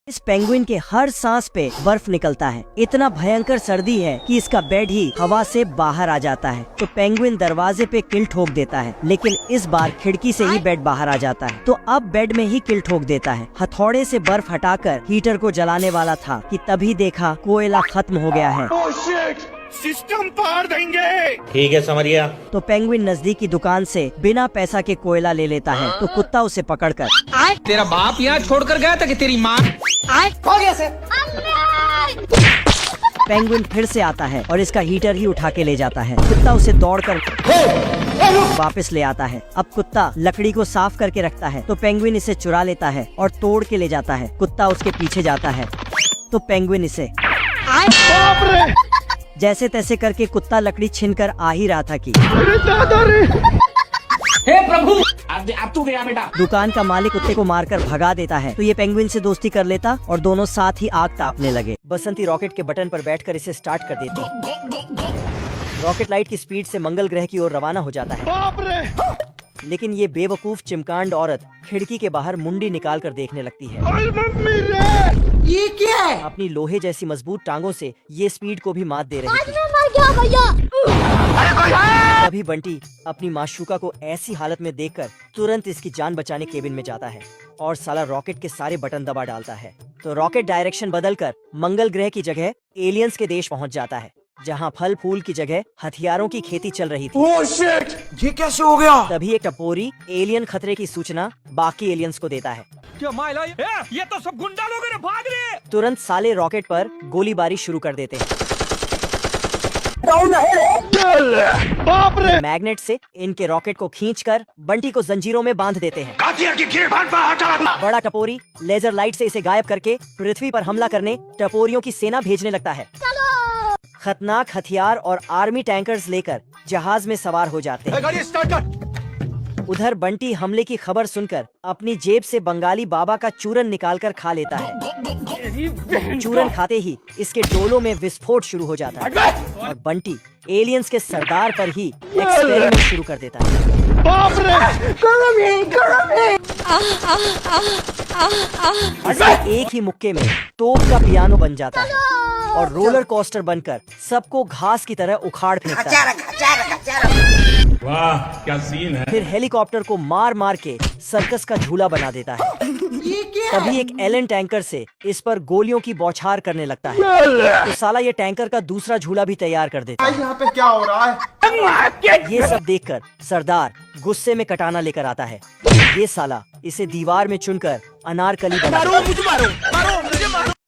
इस पेंगुइन के हर सांस पे बर्फ निकलता है। इतना भयंकर सर्दी है कि इसका बेड ही हवा से बाहर आ जाता है। तो पेंगुइन दरवाजे पे किल ठोक देता है, लेकिन इस बार खिड़की से ही बेड बाहर आ जाता है। तो अब बेड में ही किल ठोक देता है। हथौड़े से बर्फ हटाकर हीटर को जलाने वाला था कि तभी देखा कोयला खत्म हो गया है। सिस्टम पार देंगे। ठीक है समरिया। तो पेंगुइन नजदीकी दुकान से बिना पैसा के कोयला ले लेता है। तो कुत्ता उसे पकड़कर तेरा बाप यहाँ छोड़कर गया था कि तेरी माँ? हो गया सर। पेंगुइन फिर से आता है और इसका हीटर ही उठा के ले जाता है। कुत्ता उसे दौड़कर वापस ले आता है। अब कुत्ता लकड़ी को साफ करके रखता है, तो पेंगुइन इसे चुरा लेता है और तोड़ के ले जाता है। कुत्ता उसके पीछे जाता है, तो पेंगुइन इसे जैसे तैसे करके कुत्ता लकड़ी छीनकर आ ही रहा था कि हे प्रभु, अब तू गया बेटा। दुकान का मालिक कुत्ते को मारकर भगा देता है। तो ये पेंगुइन से दोस्ती कर लेता और दोनों साथ ही आग तापने लगे। बसंती रॉकेट के बटन पर बैठकर इसे स्टार्ट कर देती। रॉकेट लाइट की स्पीड से मंगल ग्रह की ओर रवाना हो जाता है। लेकिन ये बेवकूफ चिमकांड औरत खिड़की के बाहर मुंडी निकाल कर देखने लगती है। ये क्या है? अपनी लोहे जैसी मजबूत टांगों से ये स्पीड को भी मात दे रही थी। मर गया भैया। तभी बंटी अपनी माशूका को ऐसी हालत में देखकर तुरंत इसकी जान बचाने केबिन में जाता है और साला रॉकेट के सारे बटन दबा डालता है। तो रॉकेट डायरेक्शन बदलकर मंगल ग्रह की जगह एलियंस के देश पहुंच जाता है, जहां फल फूल की जगह हथियारों की खेती चल रही थी। ओह शिट, ये कैसे हो गया? तभी एक टपोरी एलियन खतरे की सूचना बाकी एलियंस को देता है। क्या माइला, ये तो सब गुंडा लोग हैं, भाग रहे। तुरंत साले रॉकेट पर गोलीबारी शुरू कर देते हैं। बाप रे। मैग्नेट से इनके रॉकेट को खींचकर बंटी को जंजीरों में बांध देते हैं। बड़ा टपोरी लेजर लाइट से इसे गायब करके पृथ्वी पर हमला करने टपोरियों की सेना भेजने लगता है। खतरनाक हथियार और आर्मी टैंकर्स लेकर जहाज में सवार हो जाते हैं। गाड़ी स्टार्ट कर। उधर बंटी हमले की खबर सुनकर अपनी जेब से बंगाली बाबा का चूरन निकालकर खा लेता है। चूरन खाते ही इसके डोलों में विस्फोट शुरू हो जाता है और बंटी एलियंस के सरदार पर ही एक्सपेरिमेंट शुरू कर देता है। बाप रे। एक ही मुक्के में तोप का पियानो बन जाता है और रोलर कोस्टर बनकर सबको घास की तरह उखाड़ फेंकता है। वाह क्या सीन है। फिर हेलीकॉप्टर को मार मार के सर्कस का झूला बना देता है। ये क्या है? तभी एक एलन टैंकर से इस पर गोलियों की बौछार करने लगता है। तो साला ये टैंकर का दूसरा झूला भी तैयार कर देता है। यहाँ पे क्या हो रहा है? ये सब देखकर सरदार गुस्से में कटाना लेकर आता है। ये साला इसे दीवार में चुनकर अनारकली बना देता है।